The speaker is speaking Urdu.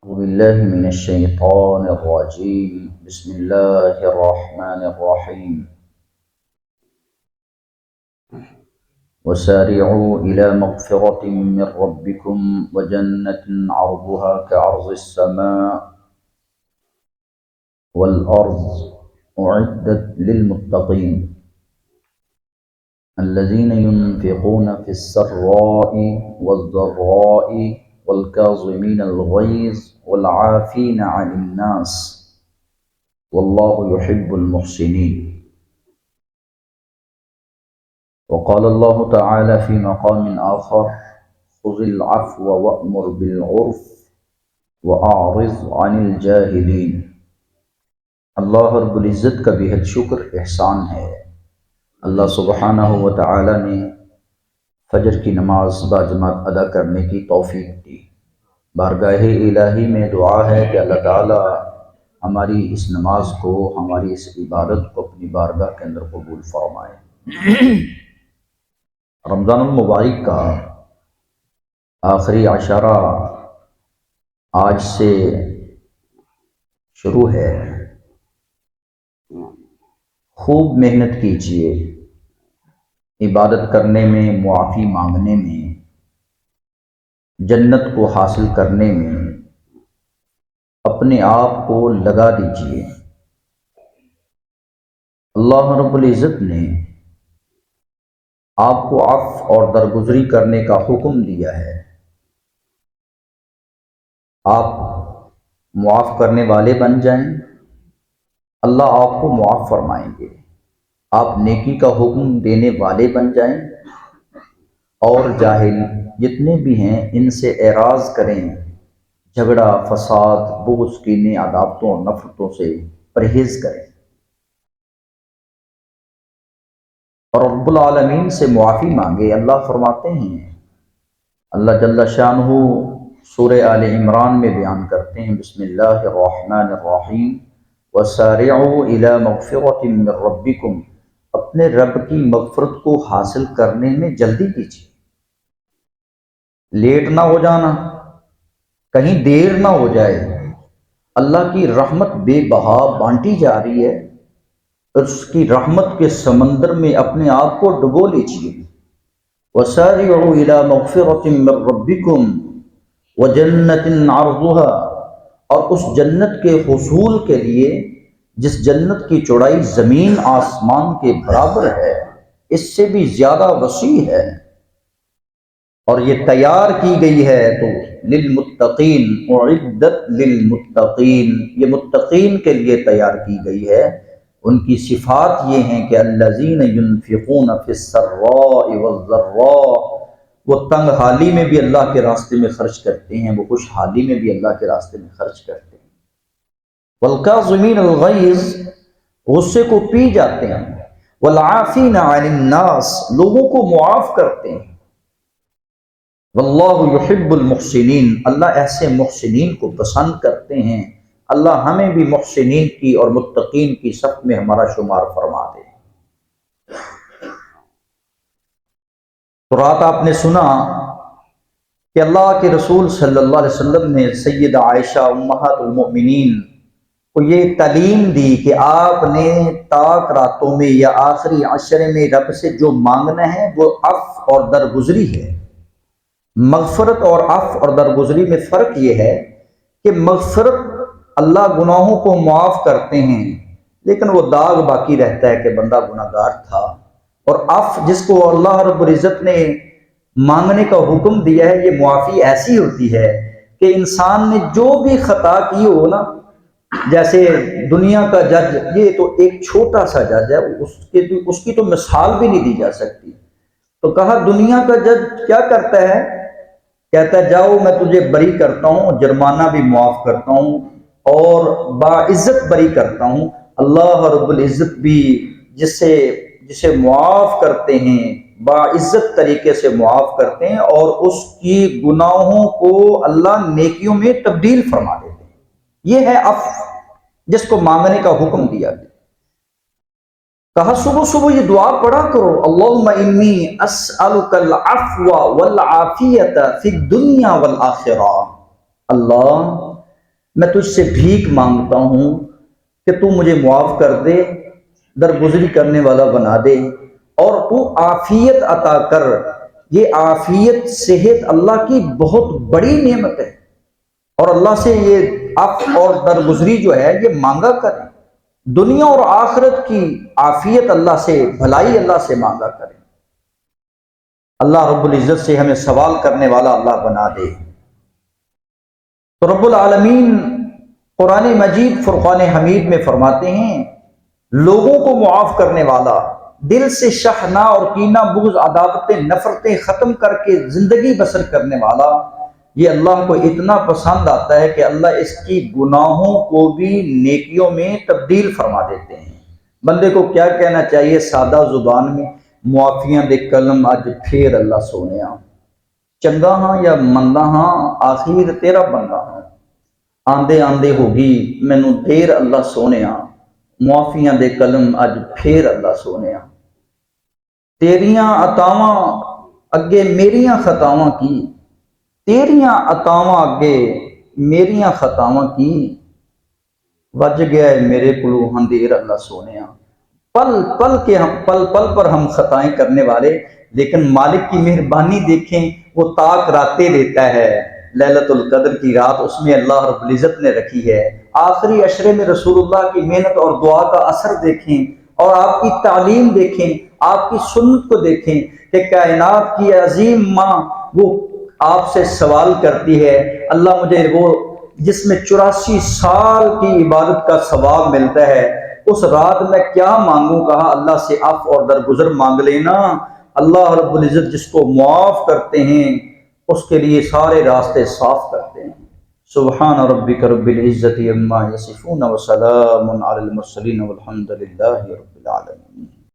أعوذ بالله من الشيطان الرجيم بسم الله الرحمن الرحيم وسارعوا إلى مغفرة من ربكم وجنة عرضها كعرض السماء والأرض أعدت للمتقين الذين ينفقون في السراء والضراء والكاظمين الغيظ والعافين عن الناس والله يحب المحسنين. وقال الله تعالى في مقام آخر خذ العفو وأمر بالعرف وأعرض عن الجاهلين. اللہ رب العزت کا بہت شکر احسان ہے. اللہ سبحانہ و تعالی نے فجر کی نماز باجماعت ادا کرنے کی توفیق دی. بارگاہ الہی میں دعا ہے کہ اللہ تعالی ہماری اس نماز کو، ہماری اس عبادت کو اپنی بارگاہ کے اندر قبول فرمائے. رمضان المبارک کا آخری عشرہ آج سے شروع ہے. خوب محنت کیجیے عبادت کرنے میں، معافی مانگنے میں، جنت کو حاصل کرنے میں اپنے آپ کو لگا دیجیے. اللہ رب العزت نے آپ کو عفو اور درگزری کرنے کا حکم دیا ہے. آپ معاف کرنے والے بن جائیں، اللہ آپ کو معاف فرمائیں گے. آپ نیکی کا حکم دینے والے بن جائیں اور جاہل جتنے بھی ہیں ان سے اعراض کریں، جھگڑا، فساد، بغض، کینے، عداوتوں اور نفرتوں سے پرہیز کریں اور رب العالمین سے معافی مانگے. اللہ فرماتے ہیں، اللہ جل شانہ سورہ آل عمران میں بیان کرتے ہیں، بسم اللہ الرحمن الرحیم وَسَارِعُوا إِلَى مَغْفِرَةٍ مِّن رَبِّكُمْ. اپنے رب کی مغفرت کو حاصل کرنے میں جلدی کیجیے. لیٹ نہ ہو جانا، کہیں دیر نہ ہو جائے. اللہ کی رحمت بے بہا بانٹی جا رہی ہے، اس کی رحمت کے سمندر میں اپنے آپ کو ڈبو لیجیے. وَسَارِعُوا إِلَى مَغْفِرَةٍ مِّن رَبِّكُمْ وَجَنَّةٍ عَرْضُهَا، اور اس جنت کے حصول کے لیے جس جنت کی چوڑائی زمین آسمان کے برابر ہے، اس سے بھی زیادہ وسیع ہے، اور یہ تیار کی گئی ہے تو للمتقین، اعدت للمتقین، یہ متقین کے لیے تیار کی گئی ہے. ان کی صفات یہ ہیں کہ الذین ينفقون فی السراء والضراء، وہ تنگ حالی میں بھی اللہ کے راستے میں خرچ کرتے ہیں، وہ خوش حالی میں بھی اللہ کے راستے میں خرچ کرتے ہیں. والکاظمین الغیظ، غصے کو پی جاتے ہیں. والعافین عن الناس، لوگوں کو معاف کرتے ہیں. واللہ یحب المحسنین، اللہ ایسے محسنین کو پسند کرتے ہیں. اللہ ہمیں بھی محسنین کی اور متقین کی صف میں ہمارا شمار فرما دے. تو رات آپ نے سنا کہ اللہ کے رسول صلی اللہ علیہ وسلم نے سیدہ عائشہ امہات المؤمنین کو یہ تعلیم دی کہ آپ نے تاک راتوں میں یا آخری عشرے میں رب سے جو مانگنا ہے وہ عفو اور درگزری ہے. مغفرت اور عفو اور درگزری میں فرق یہ ہے کہ مغفرت اللہ گناہوں کو معاف کرتے ہیں لیکن وہ داغ باقی رہتا ہے کہ بندہ گناہ گار تھا. اور عفو جس کو اللہ رب العزت نے مانگنے کا حکم دیا ہے، یہ معافی ایسی ہوتی ہے کہ انسان نے جو بھی خطا کی ہو نا، جیسے دنیا کا جج، یہ تو ایک چھوٹا سا جج ہے، اس کی تو مثال بھی نہیں دی جا سکتی. تو کہا دنیا کا جج کیا کرتا ہے؟ کہتا ہے جاؤ میں تجھے بری کرتا ہوں، جرمانہ بھی معاف کرتا ہوں اور باعزت بری کرتا ہوں. اللہ رب العزت بھی جسے معاف کرتے ہیں، باعزت طریقے سے معاف کرتے ہیں اور اس کی گناہوں کو اللہ نیکیوں میں تبدیل فرما دیتے ہیں. یہ ہے عفو جس کو مانگنے کا حکم دیا گیا. کہا صبح صبح یہ دعا پڑھا کرو، اللہم انی اسألک العفو والعافیت فی الدنیا والآخرہ. اللہ میں تجھ سے بھیک مانگتا ہوں کہ تو مجھے معاف کر دے، درگزری کرنے والا بنا دے، اور تو عافیت عطا کر۔ یہ عافیت، صحت اللہ کی بہت بڑی نعمت ہے، اور اللہ سے یہ عفو اور درگزری جو ہے یہ مانگا کریں، دنیا اور آخرت کی عافیت اللہ سے، بھلائی اللہ سے مانگا کریں۔ اللہ رب العزت سے ہمیں سوال کرنے والا اللہ بنا دے۔ تو رب العالمین قرآن مجید فرقان حمید میں فرماتے ہیں، لوگوں کو معاف کرنے والا، دل سے شحنہ اور کینہ، بغض، عداوتیں، نفرتیں ختم کر کے زندگی بسر کرنے والا، یہ اللہ کو اتنا پسند آتا ہے کہ اللہ اس کی گناہوں کو بھی نیکیوں میں تبدیل فرما دیتے ہیں۔ بندے کو کیا کہنا چاہیے سادہ زبان میں؟ معافیاں دے کلم اج پھر اللہ سونیا، چنگا ہاں یا مندا ہاں آخر تیرا بندہ ہاں، آندے آندے ہوگی مینوں دیر اللہ سونیا، معافیاں دے کلم اج پھر اللہ سونیا، تیریاں عطاواں اگے میریاں خطاواں کی، تیریاں عطاواں اگے میریاں خطاواں کی، وج گیا ہے میرے کلو اندھیر اللہ سونیا۔ پل پل پر ہم خطائیں کرنے والے، لیکن مالک کی مہربانی دیکھیں، وہ طاق راتیں دیتا ہے، لیلۃ القدر کی رات اس میں اللہ رب العزت نے رکھی ہے۔ آخری عشرے میں رسول اللہ کی محنت اور دعا کا اثر دیکھیں، اور آپ کی تعلیم دیکھیں، آپ کی سنت کو دیکھیں کہ کائنات کی عظیم ماں وہ آپ سے سوال کرتی ہے، اللہ مجھے وہ جس میں 84 سال کی عبادت کا ثواب ملتا ہے، اس رات میں کیا مانگوں؟ کہا اللہ سے عفو اور درگزر مانگ لینا۔ اللہ رب العزت جس کو معاف کرتے ہیں اس کے لیے سارے راستے صاف کرتے ہیں۔ سبحان ربک رب العزت عما یصفون وسلام علی المرسلین والحمد للہ رب العالمین۔